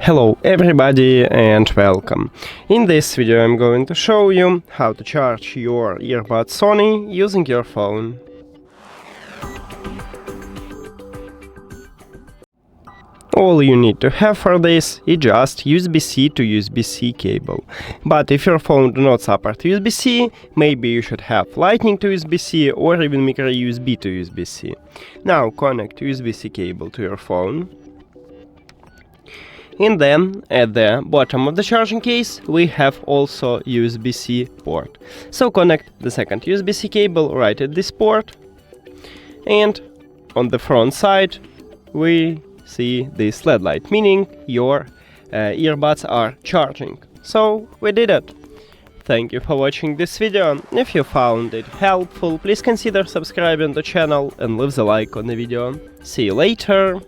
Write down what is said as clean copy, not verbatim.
Hello everybody and welcome. In this video I'm going to show you how to charge your earbuds Sony using your phone. All you need to have for this is just USB-C to USB-C cable. But if your phone do not support USB-C, maybe you should have Lightning to USB-C or even micro USB to USB-C. Now connect USB-C cable to your phone. And then, at the bottom of the charging case, we have also USB-C port. So connect the second USB-C cable right at this port. And on the front side, we see this LED light, meaning your earbuds are charging. So we did it. Thank you for watching this video. If you found it helpful, please consider subscribing to the channel and leave a like on the video. See you later!